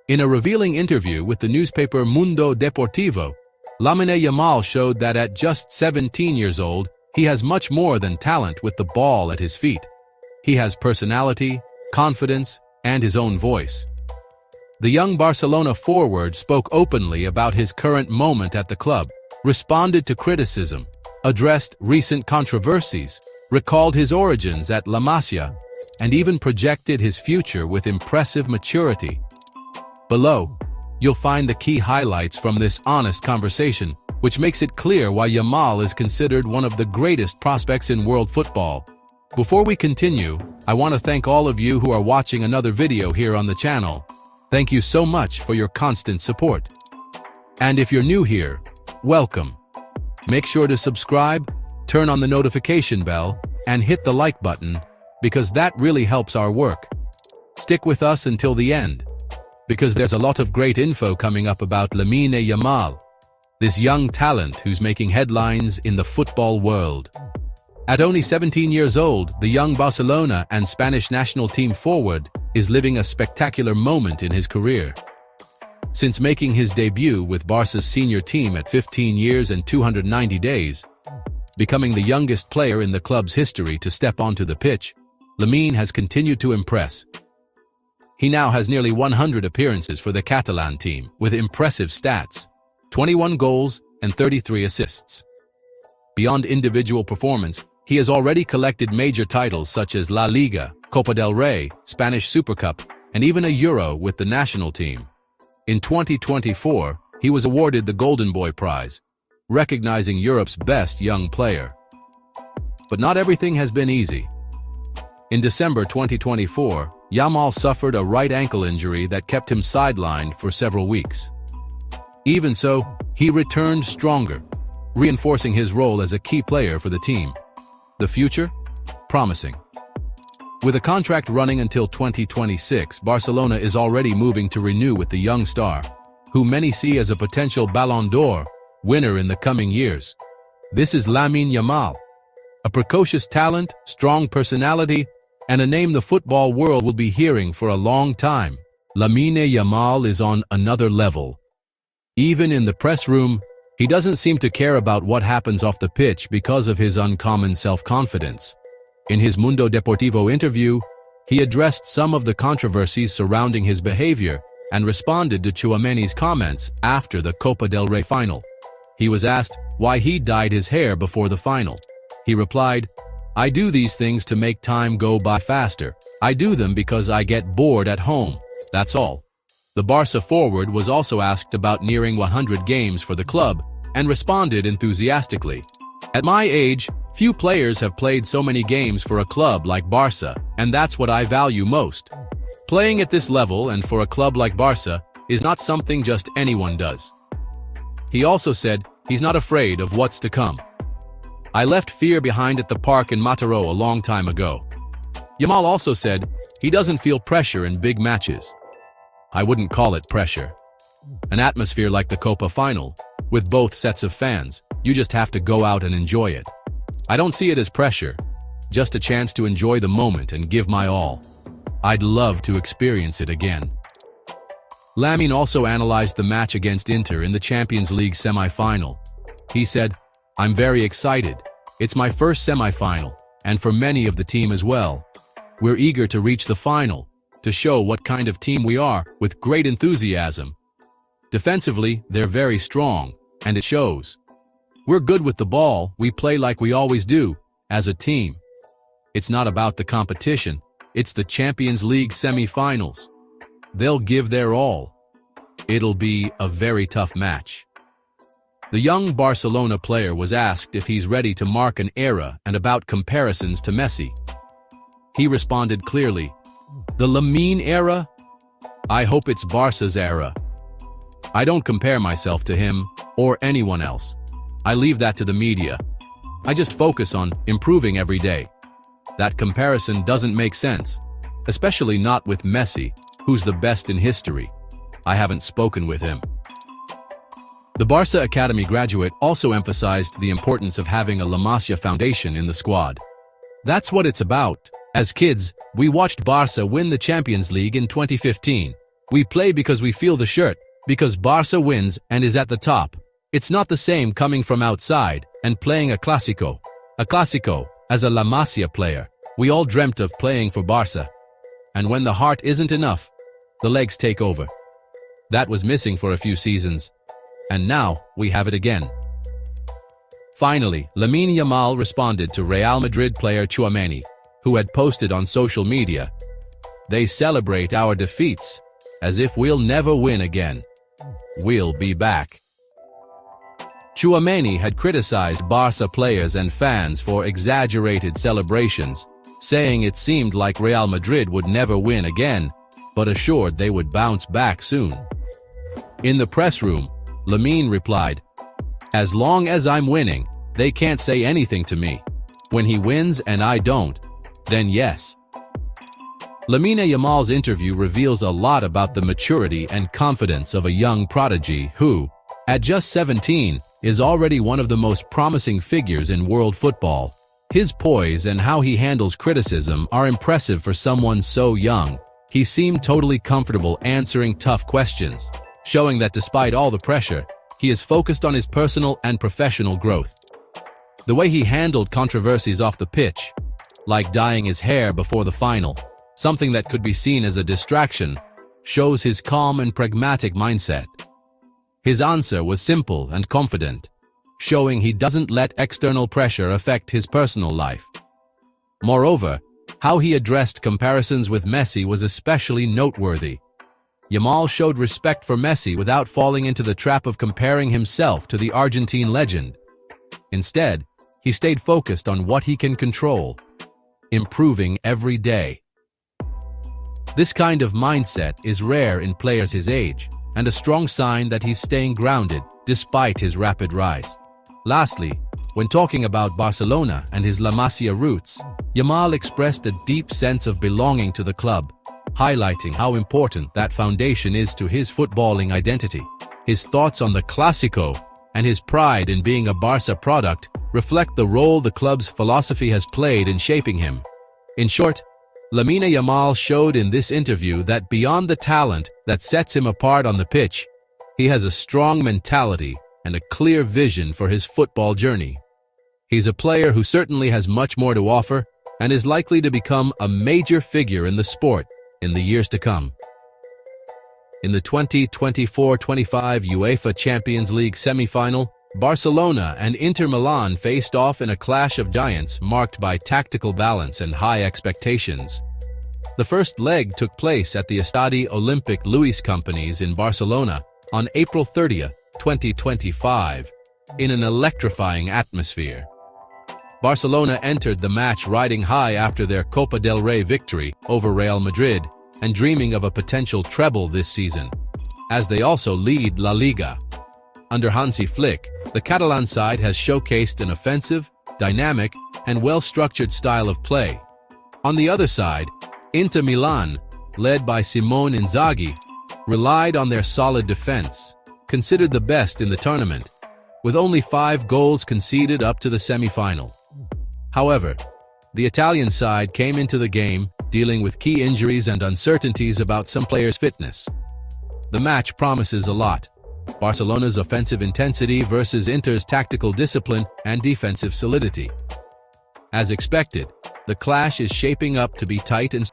In a revealing interview with the newspaper Mundo Deportivo, Lamine Yamal showed that at just 17 years old, he has much more than talent with the ball at his feet. He has personality, confidence, and his own voice. The young Barcelona forward spoke openly about his current moment at the club, responded to criticism, addressed recent controversies, recalled his origins at La Masia, and even projected his future with impressive maturity. Below, you'll find the key highlights from this honest conversation, which makes it clear why Yamal is considered one of the greatest prospects in world football. Before we continue, I want to thank all of you who are watching another video here on the channel. Thank you so much for your constant support. And if you're new here, welcome. Make sure to subscribe, turn on the notification bell, and hit the like button, because that really helps our work. Stick with us until the end, because there's a lot of great info coming up about Lamine Yamal, this young talent who's making headlines in the football world. At only 17 years old, the young Barcelona and Spanish national team forward is living a spectacular moment in his career. Since making his debut with Barca's senior team at 15 years and 290 days, becoming the youngest player in the club's history to step onto the pitch, Lamine has continued to impress. He now has nearly 100 appearances for the Catalan team, with impressive stats: 21 goals and 33 assists. Beyond individual performance, he has already collected major titles such as La Liga, Copa del Rey, Spanish Super Cup, and even a Euro with the national team. In 2024, he was awarded the Golden Boy Prize, recognizing Europe's best young player. But not everything has been easy. In December 2024, Yamal suffered a right ankle injury that kept him sidelined for several weeks. Even so, he returned stronger, reinforcing his role as a key player for the team. The future? Promising. With a contract running until 2026, Barcelona is already moving to renew with the young star, who many see as a potential Ballon d'Or winner in the coming years. This is Lamine Yamal, a precocious talent, strong personality, and a name the football world will be hearing for a long time. Lamine Yamal is on another level. Even in the press room, he doesn't seem to care about what happens off the pitch because of his uncommon self-confidence. In his Mundo Deportivo interview, he addressed some of the controversies surrounding his behavior and responded to Tchouaméni's comments after the Copa del Rey final. He was asked why he dyed his hair before the final. He replied, "I do these things to make time go by faster. I do them because I get bored at home. That's all." The Barca forward was also asked about nearing 100 games for the club and responded enthusiastically. "At my age, few players have played so many games for a club like Barca, and that's what I value most. Playing at this level and for a club like Barca is not something just anyone does." He also said he's not afraid of what's to come. "I left fear behind at the park in Mataró a long time ago." Yamal also said he doesn't feel pressure in big matches. "I wouldn't call it pressure. An atmosphere like the Copa final, with both sets of fans, you just have to go out and enjoy it. I don't see it as pressure, just a chance to enjoy the moment and give my all. I'd love to experience it again." Lamine also analyzed the match against Inter in the Champions League semi-final. He said, "I'm very excited. It's my first semi-final, and for many of the team as well. We're eager to reach the final, to show what kind of team we are, with great enthusiasm. Defensively, they're very strong, and it shows. We're good with the ball, we play like we always do, as a team. It's not about the competition, it's the Champions League semi-finals. They'll give their all. It'll be a very tough match." The young Barcelona player was asked if he's ready to mark an era and about comparisons to Messi. He responded clearly, "The Lamine era? I hope it's Barca's era. I don't compare myself to him or anyone else. I leave that to the media. I just focus on improving every day. That comparison doesn't make sense, especially not with Messi, who's the best in history. I haven't spoken with him." The Barca Academy graduate also emphasized the importance of having a La Masia foundation in the squad. "That's what it's about. As kids, we watched Barca win the Champions League in 2015. We play because we feel the shirt, because Barca wins and is at the top. It's not the same coming from outside and playing a Clásico. A Clásico, as a La Masia player, we all dreamt of playing for Barca. And when the heart isn't enough, the legs take over. That was missing for a few seasons. And now, we have it again. Finally, Lamine Yamal responded to Real Madrid player Tchouaméni, who had posted on social media, "They celebrate our defeats, as if we'll never win again. We'll be back." Tchouaméni had criticized Barca players and fans for exaggerated celebrations, saying it seemed like Real Madrid would never win again, but assured they would bounce back soon. In the press room, Lamine replied, "As long as I'm winning, they can't say anything to me. When he wins and I don't, then yes." Lamine Yamal's interview reveals a lot about the maturity and confidence of a young prodigy who, at just 17, is already one of the most promising figures in world football. His poise and how he handles criticism are impressive for someone so young. He seemed totally comfortable answering tough questions, showing that despite all the pressure, he is focused on his personal and professional growth. The way he handled controversies off the pitch, like dyeing his hair before the final, something that could be seen as a distraction, shows his calm and pragmatic mindset. His answer was simple and confident, showing he doesn't let external pressure affect his personal life. Moreover, how he addressed comparisons with Messi was especially noteworthy. Yamal showed respect for Messi without falling into the trap of comparing himself to the Argentine legend. Instead, he stayed focused on what he can control, improving every day. This kind of mindset is rare in players his age, and a strong sign that he's staying grounded despite his rapid rise. Lastly, when talking about Barcelona and his La Masia roots, Yamal expressed a deep sense of belonging to the club, highlighting how important that foundation is to his footballing identity. His thoughts on the Clásico and his pride in being a Barca product reflect the role the club's philosophy has played in shaping him. In short, Lamine Yamal showed in this interview that beyond the talent that sets him apart on the pitch, he has a strong mentality and a clear vision for his football journey. He's a player who certainly has much more to offer and is likely to become a major figure in the sport in the years to come. In the 2024-25 UEFA Champions League semi-final, Barcelona and Inter Milan faced off in a clash of giants marked by tactical balance and high expectations. The first leg took place at the Estadi Olímpic Lluís Companys in Barcelona on April 30, 2025, in an electrifying atmosphere. Barcelona entered the match riding high after their Copa del Rey victory over Real Madrid and dreaming of a potential treble this season, as they also lead La Liga. Under Hansi Flick, the Catalan side has showcased an offensive, dynamic, and well-structured style of play. On the other side, Inter Milan, led by Simone Inzaghi, relied on their solid defense, considered the best in the tournament, with only 5 goals conceded up to the semi-final. However, the Italian side came into the game dealing with key injuries and uncertainties about some players' fitness. The match promises a lot. Barcelona's offensive intensity versus Inter's tactical discipline and defensive solidity. As expected, the clash is shaping up to be tight and